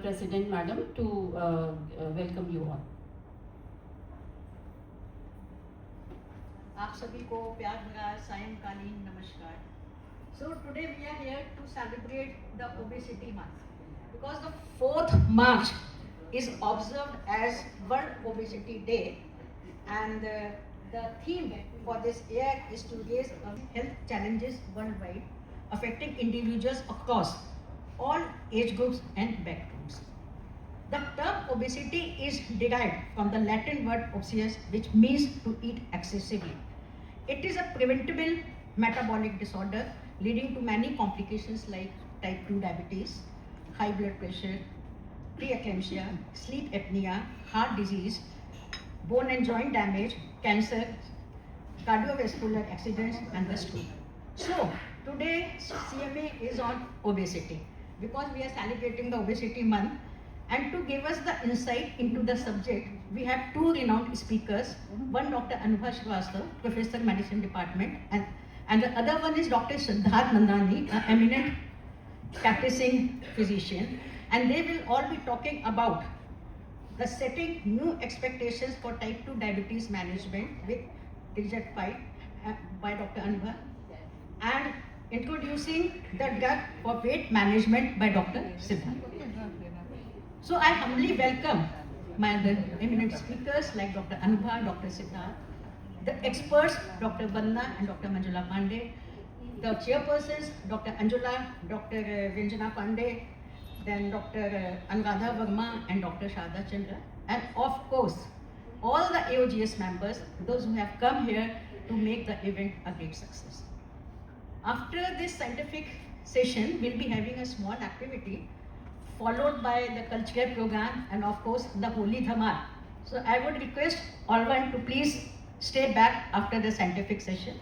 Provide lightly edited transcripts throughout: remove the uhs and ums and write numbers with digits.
President Madam to welcome you all. आप सभी को प्यार भरा सायंकालीन नमस्कार. So today we are here to celebrate the obesity month because the 4th March is observed as World Obesity Day, and the theme for this year is to raise health challenges worldwide affecting individuals across all age groups and backgrounds. The term obesity is derived from the Latin word obesius, which means to eat excessively. It is a preventable metabolic disorder leading to many complications like type 2 diabetes, high blood pressure, preeclampsia, sleep apnea, heart disease, bone and joint damage, cancer, cardiovascular accidents, and the stroke. So, today CMA is on obesity because we are celebrating the obesity month. And to give us the insight into the subject, we have two renowned speakers. One, Dr. Anubha Srivastava, Professor Medicine Department, and the other one is Dr. Siddharth Nandani, an eminent practicing physician. And they will all be talking about the setting new expectations for type 2 diabetes management with Digit5 by Dr. Anubha, and introducing the drug for weight management by Dr. Siddharth. So I humbly welcome my eminent speakers like Dr. Anubha, Dr. Siddharth, the experts Dr. Vandana and Dr. Manjula Pandey, the chairpersons Dr. Anjula, Dr. Vinjana Pandey, then Dr. Anuradha Verma and Dr. Sharda Chandra, and of course all the AOGS members, those who have come here to make the event a great success. After this scientific session, we'll be having a small activity followed by the cultural program and of course the Holi Dhamal. So I would request all one to please stay back after the scientific session.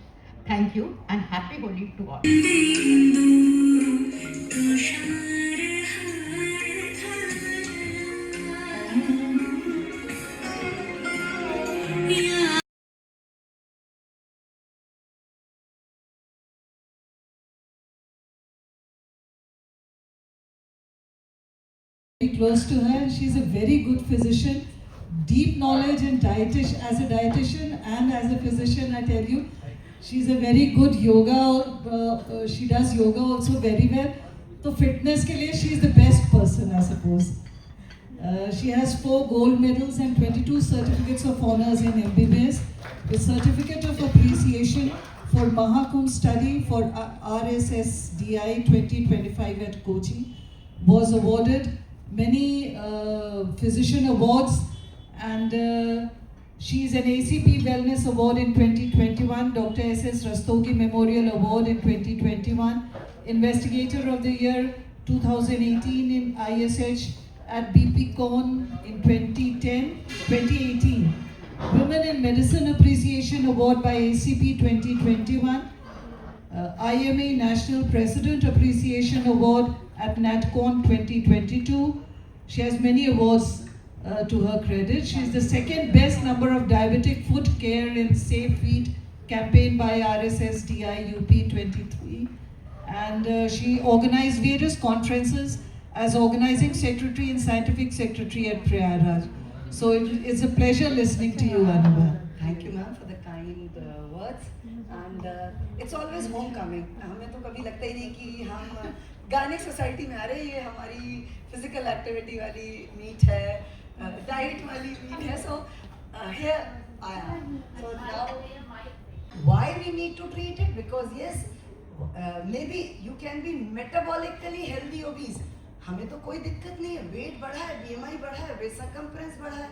Thank you and happy Holi to all. Close to her. She's a very good physician, deep knowledge in dietitian, as a dietitian and as a physician. I tell you, she's a very good yoga. She does yoga also very well. So fitness ke liye she is the best person, I suppose. She has 4 gold medals and 22 certificates of honors in MBBS, with certificate of appreciation for Mahakumbh study for RSSDI 2025 at Kochi. Was awarded many physician awards, and she is an ACP Wellness Award in 2021, Dr. S.S. Rastogi Memorial Award in 2021, Investigator of the Year 2018 in ISH at BP Con in 2018, Women in Medicine Appreciation Award by ACP 2021, IMA National President Appreciation Award at NatCon 2022. She has many awards to her credit. She is the second best number of diabetic foot care in Safe Feet campaign by RSSDI UP 23. And she organized various conferences as organizing secretary and scientific secretary at Prayaraj. So it's a pleasure listening to you, Anubha. Thank you, ma'am, for the kind words. And it's always homecoming. हमें तो कभी लगता ही नहीं कि हम गाने society में आ रहे हैं. ये हमारी फिजिकल एक्टिविटी वाली मीट है, डाइट वाली मीट है. So here I am. So now, why we need to treat it? Because yes, maybe you can be metabolically healthy obese. हमें तो कोई दिक्कत नहीं है. वेट बढ़ा है, BMI बढ़ा है, वेस्ट सर्कमफ्रेंस बढ़ा है,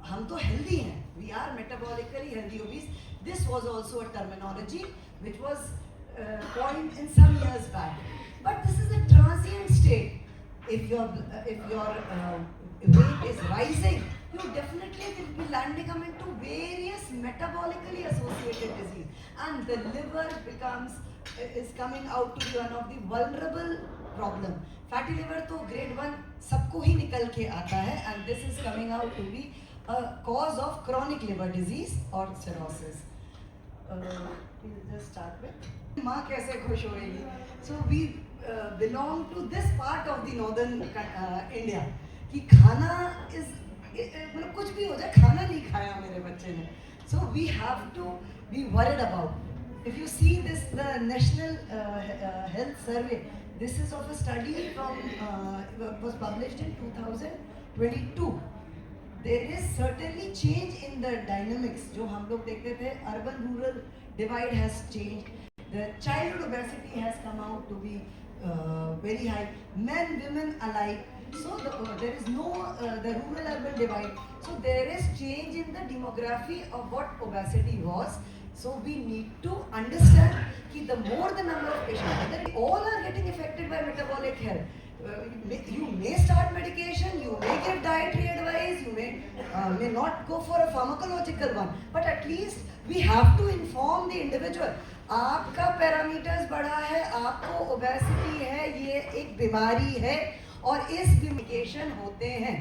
हम तो हेल्दी हैं. We are metabolically healthy obese. This was also a terminology which was coined in some years back. But this is a transient state. If your weight is rising, you definitely will be landing into various metabolically associated disease, and the liver is coming out to be one of the vulnerable problem. Fatty liver तो grade 1 सबको ही निकल के आता है, and this is coming out to be a cause of chronic liver disease or cirrhosis. We'll just start with माँ कैसे खुश होएगी. So we belong to this part of the northern India. कि खाना इज मतलब कुछ भी हो जाए, खाना नहीं खाया मेरे बच्चे ने. So we have to be worried about. If you see this, the National Health Survey, this is of a study from was published in 2022. There is certainly change in the dynamics. जो हम लोग देखते थे, urban-rural divide has changed. The childhood obesity has come out to be very high. Men, women alike. So there is no the rural-urban divide. So there is change in the demography of what obesity was. So we need to understand that the more the number of patients, that all are getting affected by metabolic health. You may start medication, you may give dietary advice, you may not go for a pharmacological one, but at least we have to inform the individual. आपका parameters बढ़ा है, आपको obesity है, ये एक बीमारी है और इस मेडिकेशन होते हैं.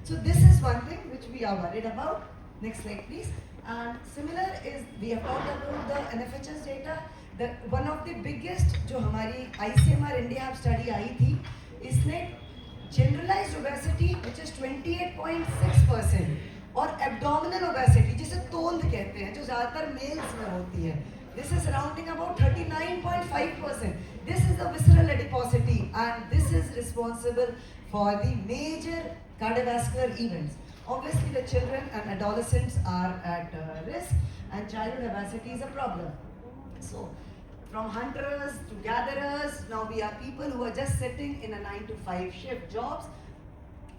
So this is one thing which we are worried about. Next slide please. And similar is we have talked about the NFHS data. The one of the biggest जो हमारी ICMR India Hub study आई थी, इसने generalized obesity which is 28.6% और abdominal obesity जिसे तोंद कहते हैं, जो ज़्यादातर मेल्स में होती है, this is surrounding about 39.5%. This is the visceral adiposity and this is responsible for the major cardiovascular events. Obviously the children and adolescents are at risk and childhood obesity is a problem. So from hunters to gatherers, now we are people who are just sitting in a 9 to 5 shift jobs.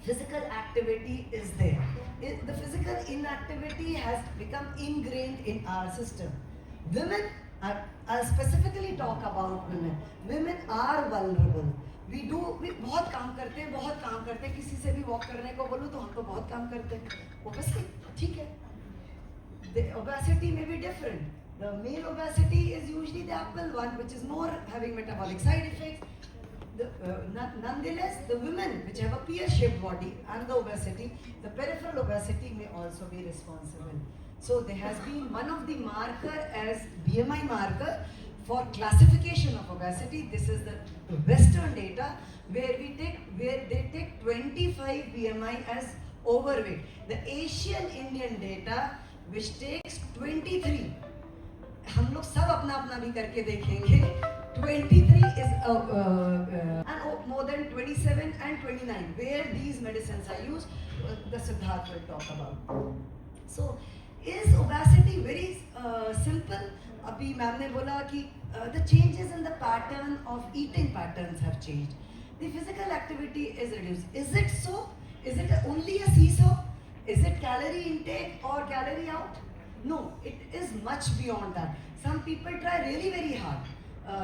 Physical activity is there. The physical inactivity has become ingrained in our system. Women, I'll specifically talk about women. Women are vulnerable. We बहुत काम करते हैं, किसी से भी walk करने को बोलूँ तो हम तो बहुत काम करते हैं. Obviously, ठीक है. The obesity may be different. The male obesity is usually the apple one, which is more having metabolic side effects. Nonetheless, the women which have a pear-shaped body and the obesity, the peripheral obesity may also be responsible. So there has been one of the marker as BMI marker for classification of obesity. This is the Western data where they take 25 BMI as overweight. The Asian Indian data which takes 23. हम लोग सब अपना भी करके देखेंगे. 23 is and more than 27 and 29 where these medicines are used. The Siddharth will talk about. So is obesity very simple? अभी ma'am ने बोला कि the changes in the pattern of eating patterns have changed. The physical activity is reduced. Is it so? Is it only a seesaw? Is it calorie intake or calorie out? No, it is much beyond that. Some people try really very hard.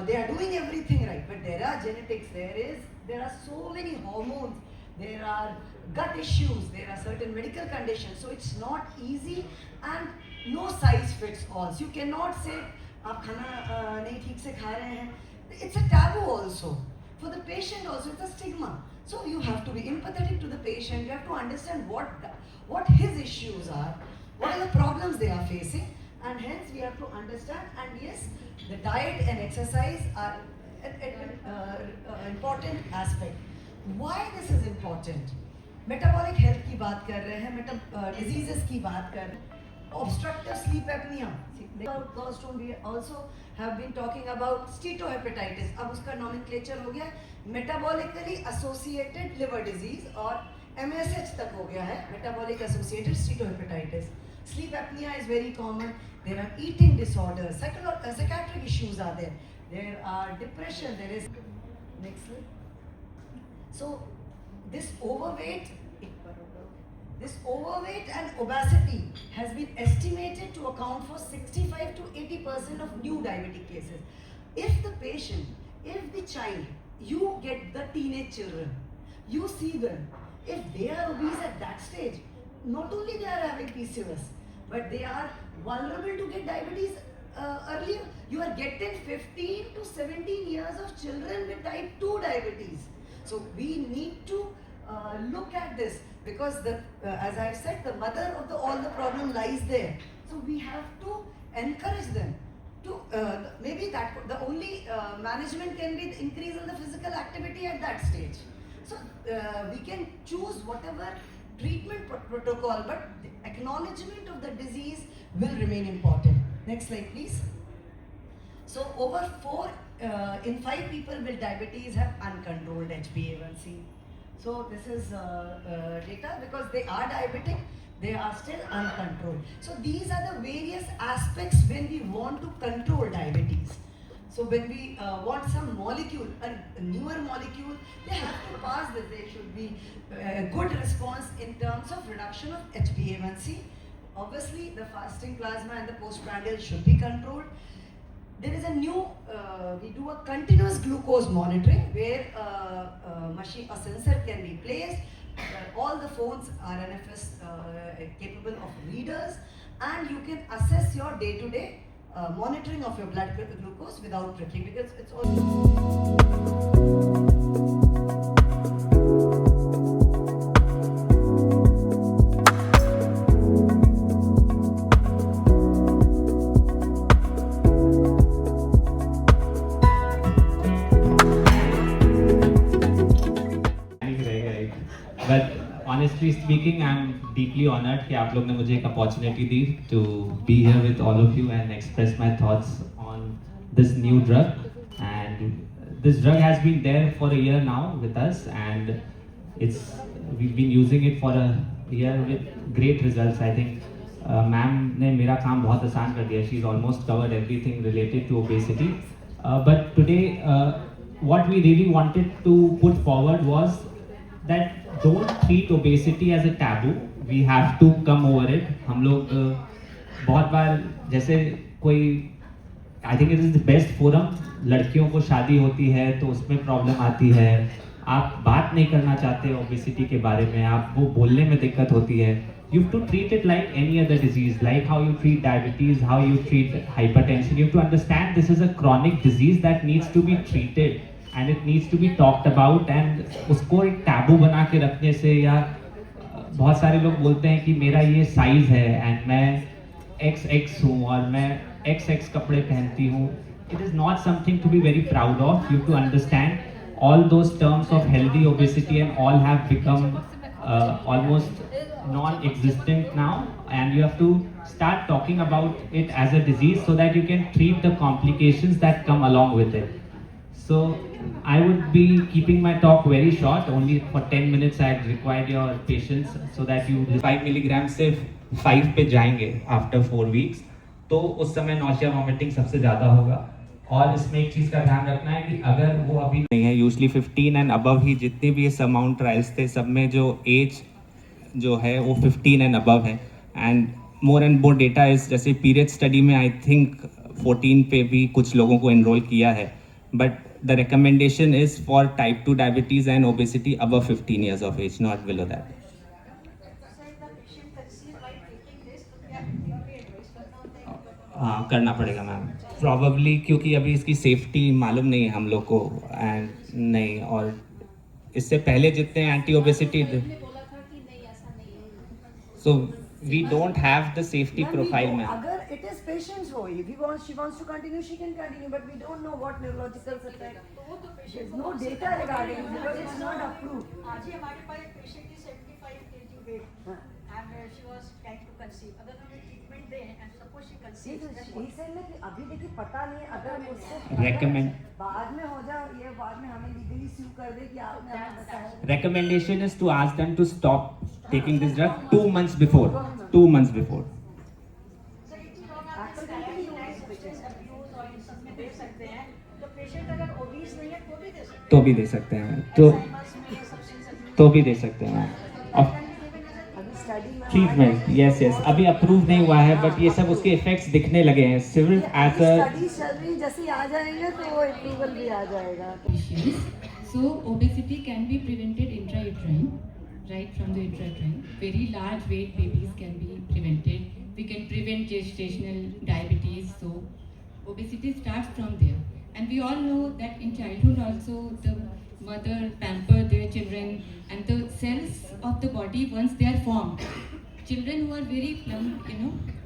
They are doing everything right, but there are genetics. There are so many hormones. There are gut issues. There are certain medical conditions. So it's not easy and no size fits all. So you cannot say आप खाना नहीं ठीक से खा रहे हैं. It's a taboo also. For the patient also, it's a stigma. So you have to be empathetic to the patient. You have to understand what his issues are, what are the problems they are facing, and hence we have to understand. And yes, the diet and exercise are an important aspect. Why this is important? Metabolic health की बात कर रहे हैं, diseases की बात कर रहे हैं. Obstructive sleep apnea. Gallstone, we also have been talking about steatohepatitis. अब उसका nomenclature हो गया metabolically associated liver disease और MSH तक हो गया है metabolic associated steatohepatitis. Sleep apnea is very common. There are eating disorders, psychiatric issues are there. There are depression. There is next slide. So this overweight and obesity has been estimated to account for 65 to 80% of new diabetic cases. If the child, you get the teenage children, you see them, if they are obese at that stage, not only they are having PCOS, but they are vulnerable to get diabetes earlier. You are getting 15 to 17 years of children with type 2 diabetes. So we need to look at this because as I have said, the mother of all the problem lies there. So we have to encourage them to maybe that the only management can be increase in the physical activity at that stage. So we can choose whatever treatment protocol, but the acknowledgement of the disease will remain important. Next slide, please. So over 4 in 5 people with diabetes have uncontrolled HbA1c. So this is data because they are diabetic, they are still uncontrolled. So these are the various aspects when we want to control diabetes. So when we want some molecule, a newer molecule, they have to pass this. There should be a good response in terms of reduction of HbA1c. Obviously, the fasting plasma and the postprandial should be controlled. There is a new, we do a continuous glucose monitoring where a sensor can be placed. All the phones are NFS capable of readers, and you can assess your day-to-day monitoring of your blood glucose without pricking, because it's all. But honestly speaking, I'm deeply honored कि आप लोग ने मुझे एक opportunity the to be here with all of you and express my thoughts on this new drug. And this drug has been there for a year now with us, and we've been using it for a year with great results. I think ma'am ने मेरा काम बहुत आसान कर दिया. She's almost covered everything related to obesity. But today, what we really wanted to put forward was that don't treat obesity as a taboo. We have to come over it. हम लोग बहुत बार जैसे कोई I think it is the best forum, लड़कियों को शादी होती है तो उसमें प्रॉब्लम आती है, आप बात नहीं करना चाहते ओबेसिटी के बारे में, आप वो बोलने में दिक्कत होती है. You have to treat it like any other disease, like how you treat diabetes, how you treat hypertension. You have to understand this is a chronic disease that needs to be treated. And it needs to be talked about, and उसको एक taboo बना के रखने से, या बहुत सारे लोग बोलते हैं कि मेरा ये साइज है एंड मैं XX हूँ और मैं XX कपड़े पहनती हूँ. It is not something to be very proud of. You have to understand all those terms of healthy obesity and all have become almost non-existent now, and you have to start talking about it as a disease so that you can treat the complications that come along with it. So I would be keeping my talk very short, only for 10 minutes. I required your patience so that you 5 milligrams से 5 पे जाएंगे after 4 weeks, तो उस समय nausea vomiting सबसे ज़्यादा होगा. और इसमें एक चीज़ का ध्यान रखना है कि अगर वो अभी नहीं है, यूजली 15 एंड अबव ही जितने भी ये समाउंट ट्रायल्स थे सब में जो एज जो है वो 15 एंड अबव है. And more and more data is, जैसे पीरियड स्टडी में आई थिंक 14 पे भी कुछ लोगों को एनरोल किया है, but the recommendation is for type 2 diabetes and obesity above 15 years of age, not below that. हाँ, करना पड़ेगा मैम प्रॉबली, क्योंकि अभी इसकी सेफ्टी मालूम नहीं है हम लोग को, एंड नहीं, और इससे पहले जितने anti obesity, so we don't have the safety profile में. अगर it is patient's हो, if she wants to continue, she can continue, but we don't know what neurological effect. There's no data regarding it because it's not approved. आज ही हमारे पास एक patient की 75 kg weight and she was trying to conceive. अगर हमें treatment दें and suppose she conceives, ही से ना कि अभी देखिए पता नहीं, अगर मुझसे Recommend. बाद में हो जाए, ये बाद में हमें लीगली sue कर दे कि आपने हमें बताया. Recommendation is to ask them to stop taking this drug 2 months before. 2 months before. Sir एक चीज और आपने बताया कि substance abuse और इन सब में दे सकते हैं, तो पेशेंट अगर obese नहीं है तो भी दे सकते हैं. तो भी दे सकते हैं, तो तो भी दे सकते हैं. अब ट्रीटमेंट यस अभी अप्रूव नहीं हुआ है, बट ये सब उसके इफेक्ट्स दिखने लगे हैं. सिविल एज स्टडी चल रही, जैसे आ जाएंगे तो अप्रूवल भी आ जाएगा. So obesity can be prevented intrauterine, right from the intrauterine. Very large weight babies can be prevented. We can prevent gestational diabetes. So obesity starts from there. And we all know that in childhood also the mother pamper their children, and the cells of the body, once they are formed, children who are very plump,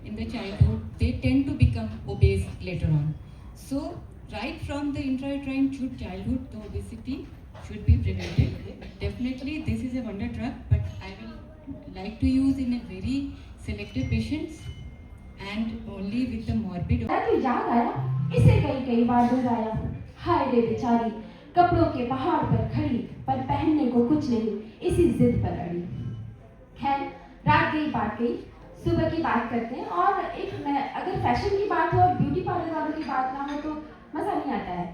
in the childhood, they tend to become obese later on. So right from the intrauterine childhood, the obesity should be prevented. like to use in a very selected patients and only with the morbid. तो याद आया, इसे कई बार दोहराया। हाय रे बेचारी, कपड़ों के पहाड़ पर खड़ी, पर पहनने को कुछ नहीं, इसी जिद पर अड़ी। खैर, रात गई बात गई, सुबह की बात करते हैं। और अगर फैशन की बात हो और ब्यूटी पार्लर वालों की बात ना हो तो मजा नहीं आता है।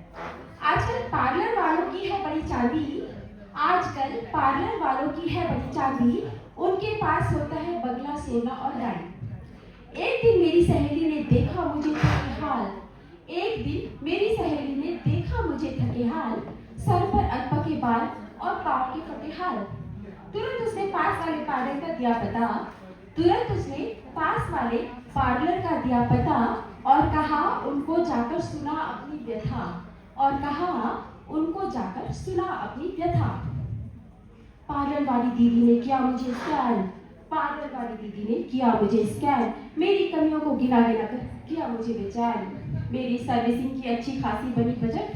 आजकल पार्लर वालों की है बड़ी चांदी, आजकल पार्लर वालों की है बड़ी चांदी, उनके पास होता है बगला, सोना और गाड़ी। एक दिन मेरी सहेली ने देखा मुझे थके हाल, एक दिन मेरी सहेली ने देखा मुझे थके हाल, सर पर अनपके बाल और पाँव के फटे हाल। तुरंत उसने पास वाले पार्लर का दिया पता, तुरंत उसने पास वाले पार्लर का दिया पता और कहा उनको जाकर सुना अपनी व्यथा, और कहा उनको जाकर सुना अपनी व्यथा। पार्लर वाली दीदी ने किया मुझे स्कैन, पार्लर वाली दीदी ने किया मुझे स्कैन, मेरी कमियों को गिना गिना कर किया मुझे बेचैन। मेरी सर्विसिंग की अच्छी खासी बनी बजट,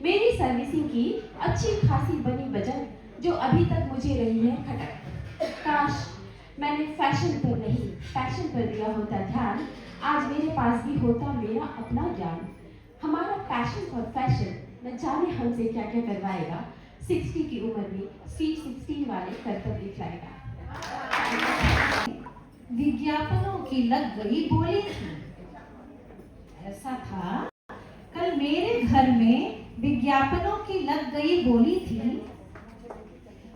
मेरी सर्विसिंग की अच्छी खासी बनी बजट, जो अभी तक मुझे रही है खटक। काश मैंने फैशन पर नहीं, पैशन पर दिया होता ध्यान, आज मेरे पास भी होता मेरा अपना ज्ञान। हमारा पैशन फॉर फैशन न जाने हमसे क्या क्या करवाएगा, 60 की उम्र में स्वीट 16 वाले करतब दिखलाएगा। विज्ञापनों की लग गई बोली थी। ऐसा था, कल मेरे घर में विज्ञापनों की लग गई बोली थी।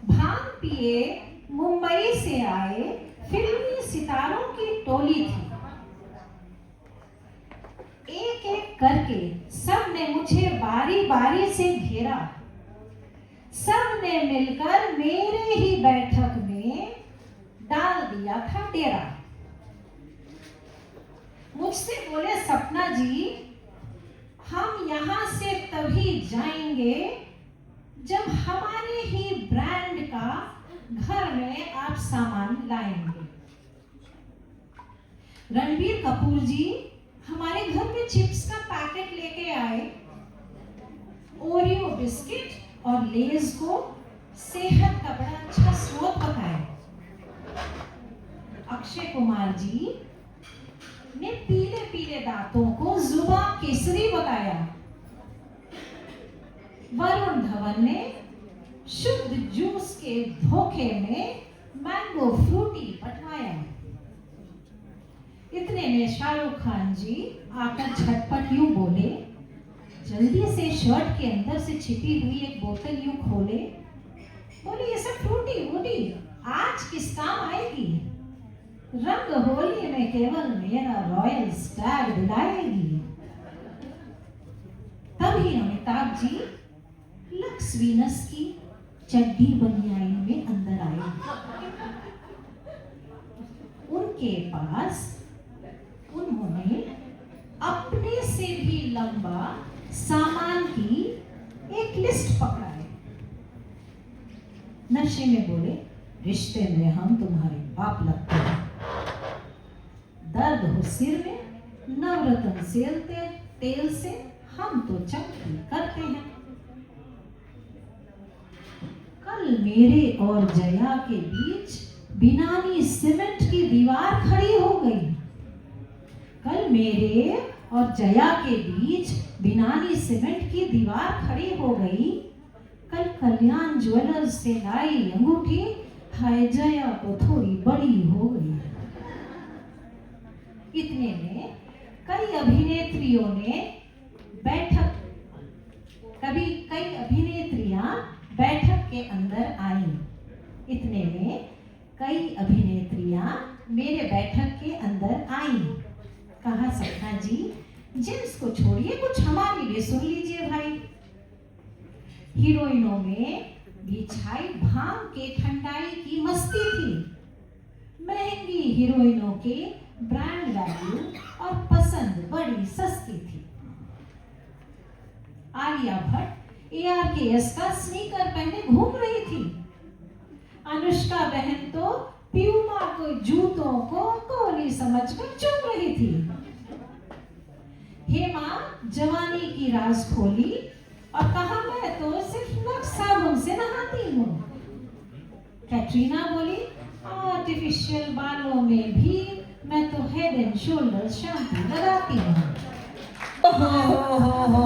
भांग पिए मुंबई से आए फिल्मी सितारों की टोली थी। एक एक करके सब ने मुझे बारी बारी से घेरा, सब ने मिलकर मेरे ही बैठक में डाल दिया था डेरा। मुझसे बोले सपना जी, हम यहाँ से तभी जाएंगे जब हमारे ही ब्रांड का घर में आप सामान लाएंगे। रणबीर कपूर जी हमारे घर में चिप्स का पैकेट लेके आए, ओरियो बिस्किट और लेज को सेहत का बड़ा अच्छा स्रोत बताए। अक्षय कुमार जी ने पीले पीले दांतों को जुबां केसरी बताया। वरुण धवन ने शुद्ध जूस के धोखे में मैंगो फ्रूटी बटवाया। इतने में शाहरुख खान जी आकर झटपट यूं बोले, जल्दी से शर्ट के अंदर से छिपी हुई एक बोतल यूं खोले, बोले ये सब फ्रूटी वूटी आज किस काम आएगी, रंग होली में केवल मेरा रॉयल स्टैग दिलाएगी। तभी अमिताभ जी लक्स वीनस की चड्डी बनियाइन में अंदर आए। उनके पास उन्होंने अपने से भी लंबा सामान की एक लिस्ट पकड़ाई। नशे में बोले, रिश्ते में हम तुम्हारे बाप लगते हैं, दर्द हो सिर में नवरत्न सेलते तेल से हम तो चमकी करते हैं। कल मेरे और जया के बीच बिनानी सीमेंट की दीवार खड़ी हो गई। कल मेरे और जया के बीच बिनानी सीमेंट की दीवार खड़ी हो गई। कल कल्याण ज्वेलर्स से लाई अंगूठी, हाय जया तो थोड़ी बड़ी हो गई। इतने में कई अभिनेत्रियों ने कई अभिनेत्रियां बैठक के अंदर आईं। इतने में कई अभिनेत्रियां मेरे बैठक के अंदर आईं। कहा, सपना जी जेंट्स को छोड़िए, कुछ हमारे लिए सुन लीजिए भाई। हीरोइनों में भी छाई भांग के ठंडाई की मस्ती थी। महंगी हीरोइनों के ब्रांड वैल्यू और पसंद बड़ी सस्ती थी। आलिया भट्ट ARKS का स्नीकर पहने घूम रही थी। अनुष्का बहन तो प्यूमा को जूतों को कोहली समझकर चुम रही थी। हेमा जवानी की राज खोली और कहा, मैं तो सिर्फ लक्स साबुन से नहाती हूँ। कैटरीना बोली, आर्टिफिशियल बालों में भी मैं तो हेड एंड शोल्डर्स शैम्पू लगाती हूँ। ओहो,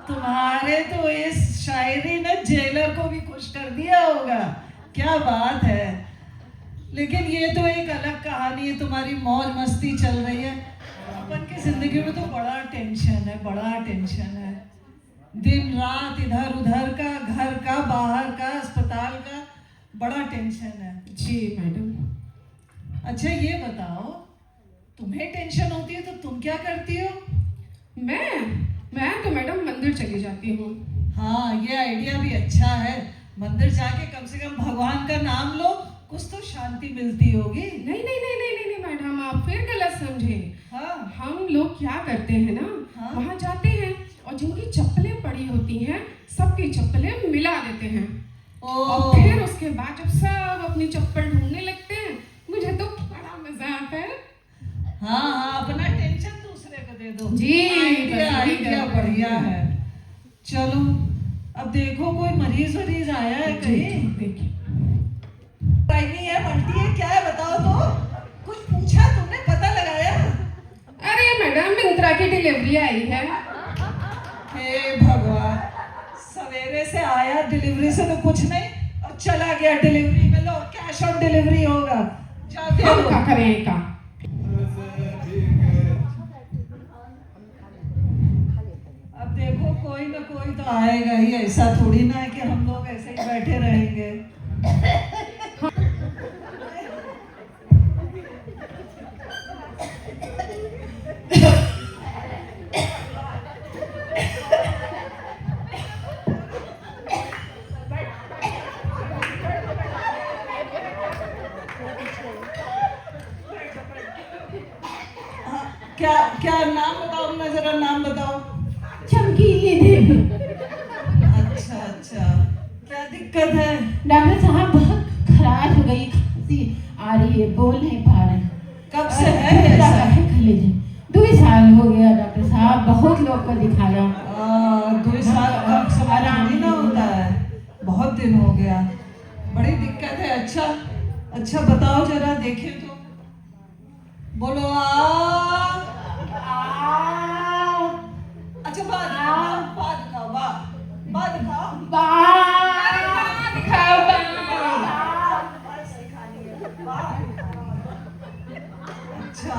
तुम्हारे तो इस शायरी ने जेलर को भी खुश कर दिया होगा। क्या बात है। लेकिन ये तो एक अलग कहानी है, तुम्हारी मौज मस्ती चल रही है। अपन की जिंदगी में तो बड़ा टेंशन है, बड़ा टेंशन है। दिन रात इधर उधर का, घर का, बाहर का, अस्पताल का, बड़ा टेंशन है। जी मैडम। अच्छा ये बताओ, तुम्हें टेंशन होती है तो तुम क्या करती हो? मैं तो मैडम मंदिर चली जाती हूँ। हाँ, ये आइडिया भी अच्छा है। मंदिर जाके कम से कम भगवान का नाम लो, कुछ तो शांति मिलती होगी। नहीं नहीं नहीं नहीं नहीं मैडम, आप फिर गलत समझे। हाँ, हम लोग क्या करते हैं ना, हाँ? वहाँ जाते हैं और जिनकी चप्पलें पड़ी होती हैं सबकी चप्पलें मिला देते हैं। और ओ, फिर उसके बाद जब सब अपनी चप्पल ढूंढने लगते हैं, मुझे तो बड़ा मजा आता है। हाँ हाँ, अपना टेंशन दूसरे को दे दो। जी, आइडिया बस यही आइडिया करते बढ़िया हैं। है। चलो अब देखो, कोई मरीज वरीज आया है कहीं? देखिए प्राइमी है, मल्टी है, क्या है बताओ तो। कुछ पूछा तुमने, पता लगाया? अरे मैडम, मिंत्रा की डिलीवरी आई है। हे भगवान, सवेरे से आया, डिलीवरी से तो कुछ नहीं और चला गया डिलीवरी में। लो, कैश ऑन डिलीवरी होगा, जाके हम लो। क्या करें का? अब देखो, कोई ना कोई तो आएगा ही। ऐसा थोड़ी ना है कि हम लोग ऐसे ही बैठे रहेंगे। हाँ, क्या क्या नाम बताओ ना, जरा नाम बताओ। चमकीली देवी। अच्छा अच्छा, क्या दिक्कत है? डॉक्टर साहब बहुत खराश हो गई, खांसी आ रही है, बोल नहीं पा रहे। कब से है ऐसा? है कलेजे। 2 साल हो गया डॉक्टर साहब, बहुत लोग को दिखाया। 2 साल कम समय थोड़ी ना होता है, बहुत दिन हो गया। बड़ी दिक्कत है। अच्छा बताओ जरा, देखे तो। बोलो अच्छा, बाद दिखाओ, बाद दिखाओ। अच्छा,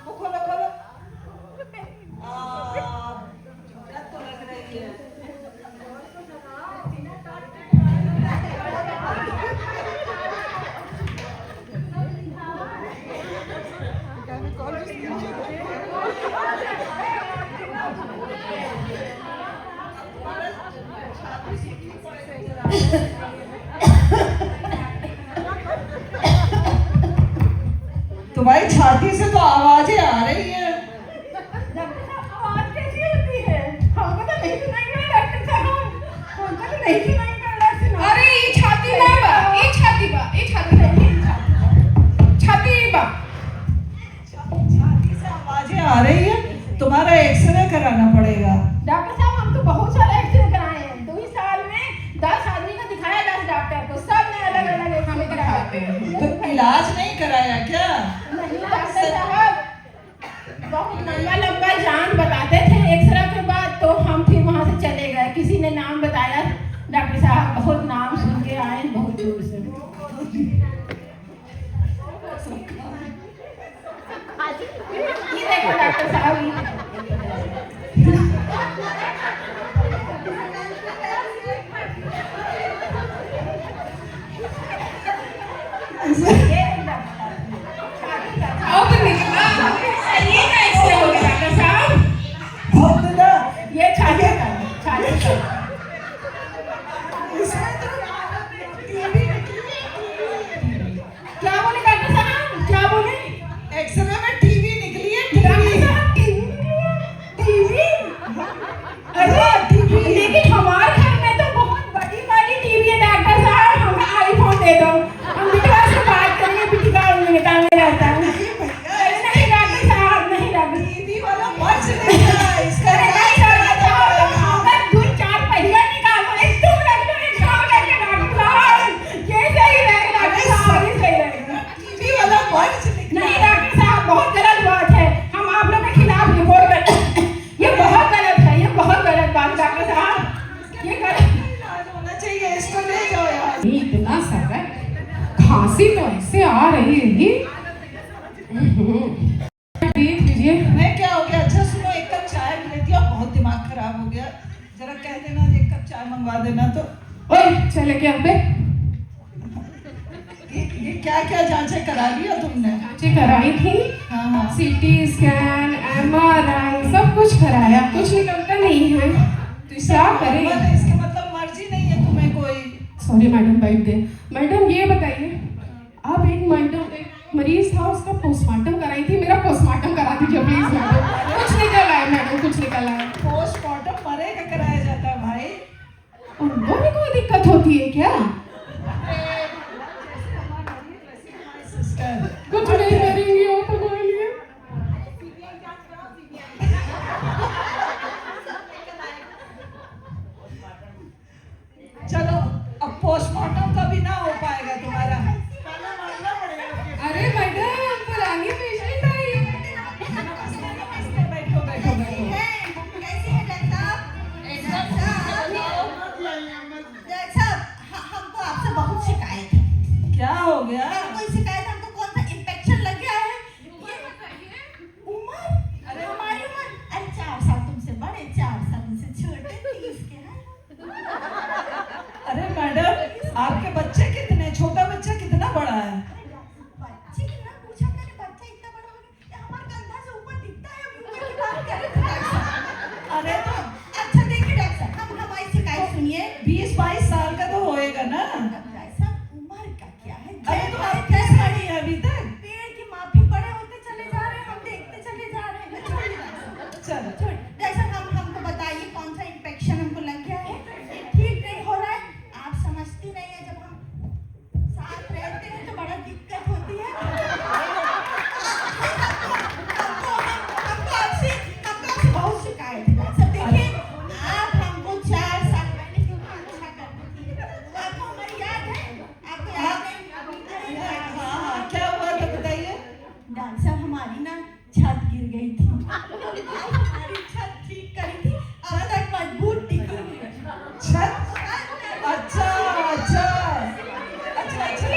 वो खोलो। जरूरत तो लग रही है। तुम्हारी छाती से तो आवाजें आ रही है। आवाज कैसी होती है? हमको तो नहीं सुनाई पड़ रहा डॉक्टर साहब, हमको तो नहीं सुनाई पड़ रहा। सुनाओ। अरे ये छाती ना बा, ये छाती बा, ये छाती बा। छाती से आवाजें आ रही है, तुम्हारा एक्सरे कराना पड़ेगा। डॉक्टर साहब, हम तो बहुत सारे एक्सरे कराए हैं। 2 साल में 10 आदमी को दिखाया, 10 डॉक्टर को, सब ने अलग अलग एक्सरे कराए। तो इलाज नहीं कराया क्या? नहीं डॉक्टर साहब, बहुत लंबा जान बताते थे एक्सरे के बाद, तो हम फिर वहाँ से चले गए। किसी ने नाम बताया, डॉक्टर साहब बहुत नाम सुन के आए बहुत दूर से। ये देखो डॉक्टर साहब, आओ तो निकला। ये का एक्सरे हो गया डॉक्टर साहब। बहुत ना, ये छाती का। इसमें तो क्या बोले डॉक्टर साहब, क्या बोले? एक्सरे में टीवी निकली है, डॉक्टर टीवी। साहब, टीवी। अरे टीवी, लेकिन हमारे घर में तो बहुत बड़ी टीवी है डॉक्टर साहब, हमें आईफोन दे दो, हम विकास से बात करें। खांसी तो ऐसे आ रही है। देख लीजिए। मैं क्या हो गया? अच्छा सुनो, एक कप चाय भी लेती हूँ, बहुत दिमाग खराब हो गया, जरा कह देना एक कप चाय मंगवा देना। तो ओए चले क्या बे? ये क्या क्या जांचें करा लिया तुमने? जांचें कराई थी, हाँ हाँ। सीटी स्कैन, MRI सब कुछ कराया, कुछ निकलता नहीं है। तो क्या करें? इसके मतलब मर्जी नहीं है तुम्हें कोई? सॉरी मैडम, बैठ गए। मैडम ये बताइए, आप एक मरीज था, उसका पोस्टमार्टम कराई थी, मेरा पोस्टमार्टम करा दीजिए प्लीज मैडम। कुछ निकल आए मैडम, कुछ निकल आए। पोस्टमार्टम मरे का कराया जाता है भाई? उनको भी कोई दिक्कत होती है क्या? कुछ नहीं करेंगे वो तुम्हारे लिए। चलो अब पोस्टमार्टम का भी ना हो पाएगा तुम्हारा। अरे मैडम, पुरानी पेशेंट आई है। बैठो बैठो बैठो। कैसी है डॉक्टर साहब? हमको आपसे बहुत शिकायत है। क्या हो गया? कोई शिकायत? हमको कौन सा इन्फेक्शन लग गया है? उम्र? अरे हमारी उम्र? अरे 4 साल तुमसे बड़े, 4 साल तुमसे छोटे, 30 के हैं। अरे मैडम, आपके बच्चे कितने, छोटा बच्चा कितना बड़ा है? बच्चे कितना पूछा मैंने? बच्चा इतना बड़ा हो गया, हमारे कंधा से ऊपर दिखता है। अभी ऊपर की बात कर रहे थे डॉक्टर साहब। अरे तो अच्छा देखिए डॉक्टर साहब, हम हमारी शिकायत सुनिए। 20-22 साल का तो होएगा ना? डॉक्टर साहब उम्र का क्या है? अरे तो आप कैसे पढ़ी है अभी तक? पेड़ की माफी बड़े होते चले जा रहे हैं, हम देखते चले जा रहे हैं। छोड़िए डॉक्टर साहब, चलो छोड़िए। डॉक्टर साहब हमको बताइए कौन सा इन्फेक्शन हमको लग गया है? ये ठीक नहीं हो रहा है। आप समझती नहीं है, जब हम साथ रहते हैं तो बड़ा दिक्कत होती है। हमको आपसे बहुत शिकायत है डॉक्टर साहब। देखिए आप हमको 4 साल पहले कितना अच्छा करती थी, आपको हमारी याद है? आपको याद नहीं? हाँ हाँ, क्या हुआ था बताइए। डॉक्टर साहब हमारी ना छत गिर गई थी, हमारी छत ठीक करी थी, अब तक मजबूत टिकी हुई है। छत? अच्छा अच्छा अच्छा अच्छा,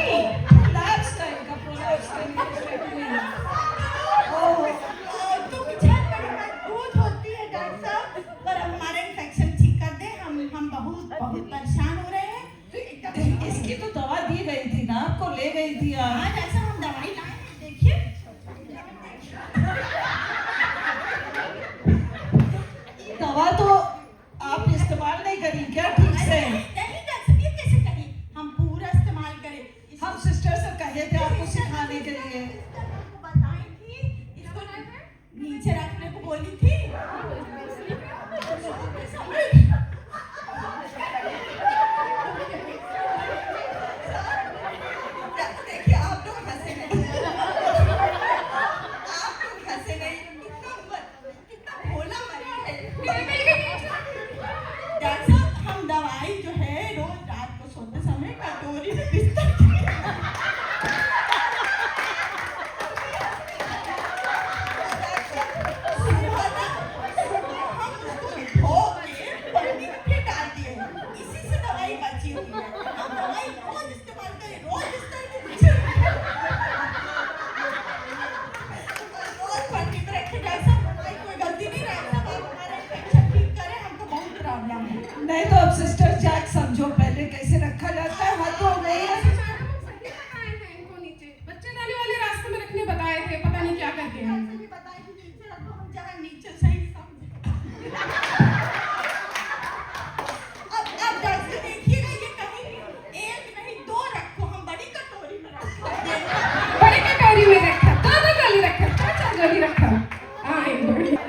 प्रोलैप्स टाइप का, प्रोलैप्स टाइप का। ओह, तो छत बड़ी मजबूत होती है डॉक्टर साहब, पर अब हमारा इन्फेक्शन ठीक कर दे। हम बहुत बहुत परेशान हो रहे हैं एकदम। इसकी तो दवा दी गई थी ना आपको, ले गई थी हाँ आप? डॉक्टर साहब हम दवाई लाए हैं, देखिए। दवा तो आप इस्तेमाल नहीं करी क्या ठीक से? नहीं डॉक्टर साहब, ये कैसे करें? हम पूरा इस्तेमाल करें। हम सिस्टर से कहे थे आपको सिखाने के लिए। आपको बताई थी, इसको नीचे रखने को बोली थी। देखिए आप लोग हंसे नहीं, आप लोग हंसे नहीं, कितना भोला मरीज है। डॉक्टर साहब हम दवाई जो है रोज रात को सोते समय कटोरी में बिस्तर नहीं तो अब सिस्टर जैक समझो पहले कैसे रखा जाता है, हद हो गई है। इनको नीचे बच्चेदानी वाले रास्ते में रखने बताए थे, पता नहीं क्या करके हैं। अब डॉक्टर देखिएगा, ये कहीं 1 नहीं 2 रखो, हम बड़ी कटोरी में रखो। बड़ी कटोरी में रखा, दोनों गली रखा, 4 गली रखा। हाँ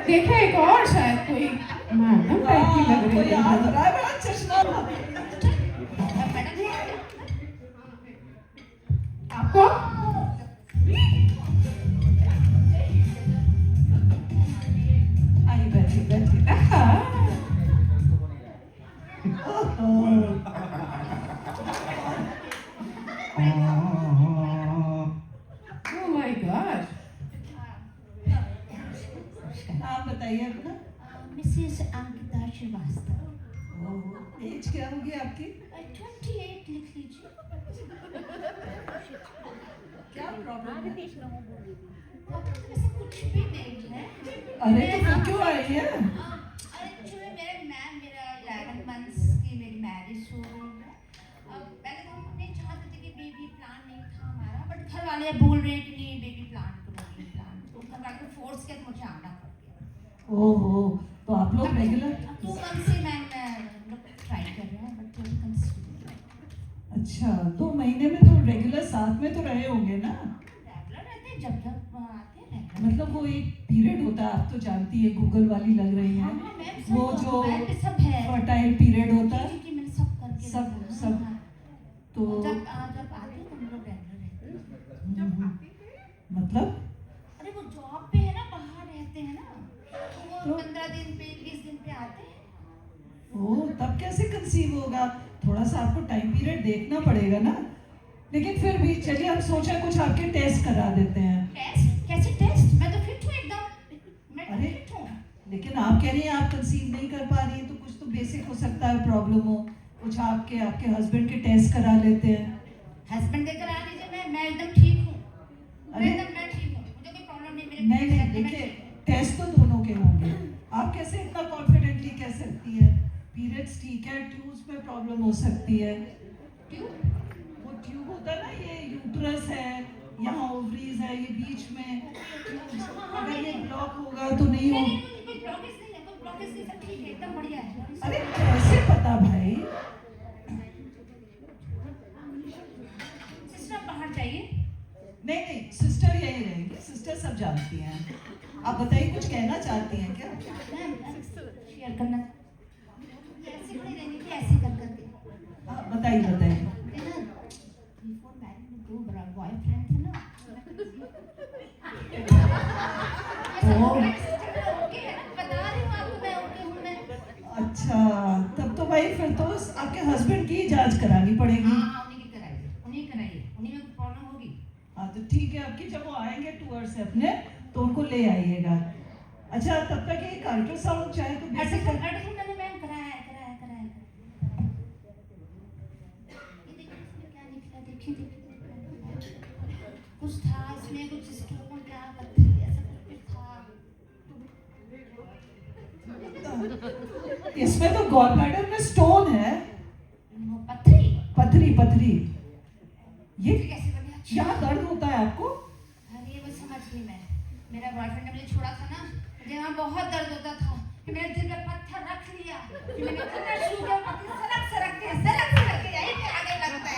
देखा एक और शायद कोई मैडम टाइप की लग कोई रही याद हो है। रहा है, बड़ा चश्मा। आपको आई बैठी बैठी। Oh my God. आप बताइए अपना। मिसेस अंकिता श्रीवास्तव। एज क्या होगी आपकी? 28 लिख लीजिए। क्या प्रॉब्लम है? ऐसा कुछ भी नहीं है। अरे तो फिर क्यों आई है? अरे एक्चुअली मेरा 11 मंथ्स की मेरी मैरिज हो गई है। पहले तो हम नहीं चाहते थे कि बेबी प्लान नहीं था हमारा, बट घर वाले बोल रहे हैं कि नहीं बेबी प्लान करो, तो घर वाले को फोर्स किया तो मुझे आना पड़ गया। ओहो, तो आप लोग रेगुलर? 2 मंथ से मैं ट्राई कर रहे हैं बट कोई कंसीडर। अच्छा, 2 महीने में तो रेगुलर साथ में तो रहे होंगे ना? रेगुलर रहते हैं, जब आते हैं रेगुलर। मतलब वो एक पीरियड होता है, आप तो जानती है, गूगल वाली लग रही है, हाँ, मैम, वो सब जो मोबाइल पे सब है। फर्टाइल पीरियड होता है, जी, मैंने सब करके सब रखा है। सब हाँ। तो जब आते हैं तो हम लोग रेगुलर रहते हैं। मतलब अरे वो जॉब पे है ना, बाहर रहते हैं ना, तो वो 15 दिन पे 20 दिन पे आते हैं। ओ, तब कैसे कंसीव होगा? थोड़ा सा आपको टाइम पीरियड देखना पड़ेगा ना। लेकिन फिर भी चलिए, हम सोचा कुछ आपके टेस्ट करा देते हैं। टेस्ट? कैसे टेस्ट? मैं तो फिट हूँ एकदम, मैं अरे, फिट हूँ। लेकिन आप कह रही हैं आप कंसीव नहीं कर पा रही हैं, तो कुछ तो बेसिक हो सकता है प्रॉब्लम हो। कुछ आपके हस्बैंड के टेस्ट करा लेते हैं। हस्बैंड के करा लीजिए, मैं एकदम ठीक हूँ। अरे, मैं ठीक हूँ, मुझे कोई प्रॉब्लम नहीं। मेरे नहीं नहीं, देखिए टेस्ट तो दोनों के होंगे। आप कैसे इतना कॉन्फिडेंटली कह सकती है? पीरियड्स ठीक है, ट्यूब्स में प्रॉब्लम हो सकती है। वो ट्यूब होता है ना, ये यूट्रस है, यहाँ ओवरीज है, ये बीच में ट्यूब्स, अगर ये ब्लॉक होगा तो नहीं हो। कोई ब्लॉकेज नहीं है, कोई ब्लॉकेज नहीं, सब ठीक है, एकदम बढ़िया है। अरे कैसे पता भाई? सिस्टर बाहर जाइए। नहीं नहीं, सिस्टर यही रहेंगे, सिस्टर सब जानती हैं। आप बताइए, कुछ कहना चाहती हैं क्या? मैम शेयर करना, ऐसे नहीं रहनी थी, ऐसे कर करके। हाँ, बताइए बताइए। बिफोर मैरिज में 2 बॉयफ्रेंड थे ना। ओह, ओके है ना, बता रही हूँ आपको, मैं ओके हूँ मैं। अच्छा, तब तो भाई फिर तो आपके हस्बैंड की जांच करानी पड़ेगी। हाँ, उन्हीं की कराइए, उन्हीं कराइए, उन्हीं में प्रॉब्लम होगी। हाँ तो ठीक है, आपकी जब वो आएंगे टूर से अपने, तो उनको ले आइएगा। अच्छा, तब तक एक अल्ट्रासाउंड चाहे तो बेसिक कर। अल्ट्रासाउंड मैंने मैम कराया। ये देखिए इसमें क्या निकला, देखिए कुछ था इसमें, कुछ स्टोन क्या पत्थर ऐसा कुछ था। इसमें तो गॉल ब्लैडर में स्टोन है। पथरी पथरी। ये कैसे बनी? यहाँ दर्द होता है आपको? अरे वो समझ गई मैं। मेरा बॉयफ्रेंड ने मुझे छोड़ा था ना, मुझे यहाँ बहुत दर्द होता था कि मैंने दिल पे पत्थर रख लिया, कि मैंने कितना शुगर सरक के यही पे आगे लगता है।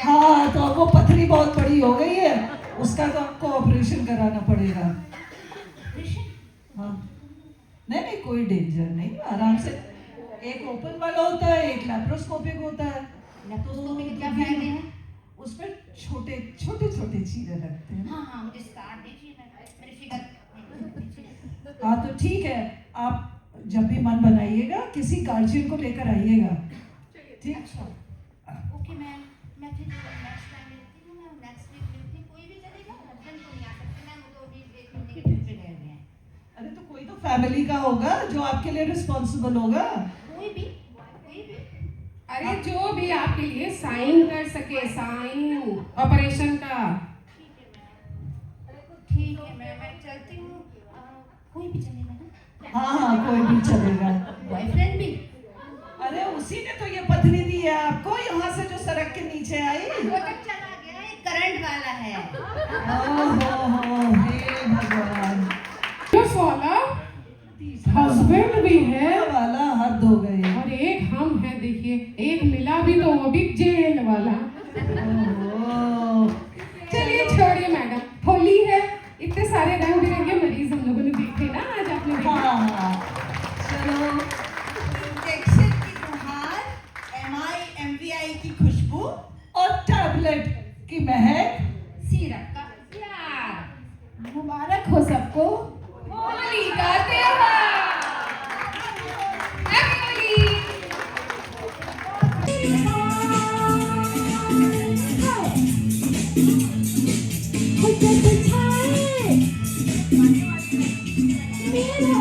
हाँ, तो अब वो पथरी बहुत बड़ी हो गई है, उसका तो आपको ऑपरेशन कराना पड़ेगा। हाँ, नहीं नहीं, कोई डेंजर नहीं, आराम से। एक ओपन वाला होता है, एक लैप्रोस्कोपिक होता है। लैप्रोस्कोपिक के क्या फायदे हैं? उसमें छोटे छोटे चीजें लगते हैं। हाँ, मुझे स्कार दीजिए, मेरी फिगर। हाँ तो ठीक है, आप जब भी मन बनाइएगा किसी गार्जियन को लेकर आइएगा, ठीक? अच्छा, ओके मैम, मैं फिर नेक्स्ट टाइम मिलती हूँ, मैं नेक्स्ट वीक मिलती हूँ। कोई भी चलेगा, हस्बैंड को नहीं आ सकते मैम, वो तो अभी 1 महीने के ट्रिप पे गए हुए हैं। अरे तो कोई तो फैमिली का होगा जो आपके लिए रिस्पॉन्सिबल होगा। कोई भी। अरे जो भी आपके लिए साइन कर सके, साइन ऑपरेशन का। ठीक है मैं चलती हूँ। कोई भी चलेगा ना? हाँ, कोई भी चलेगा। बॉयफ्रेंड भी? अरे उसी ने तो ये पथरी दी है आपको, यहाँ से जो सड़क के नीचे आई। वो तो चला गया, एक करंट वाला है। ओहो, हे भगवान। प्लस वाला हस्बैंड भी है वाला, हद हो गई। और एक हम हैं, देखिए एक मिला भी तो वो भी जेल वाला। चलिए छोड़िए मैडम, होली है, इतने सारे रंग बिरंगे मरीज हम लोगों ने देखे ना आज आपने। हाँ, चलो। इंजेक्शन की फुहार, MI/MVI की खुशबू और टैबलेट की महक, सिरप का प्यार। मुबारक हो सबको होली का त्योहार। हैप्पी होली। मेरा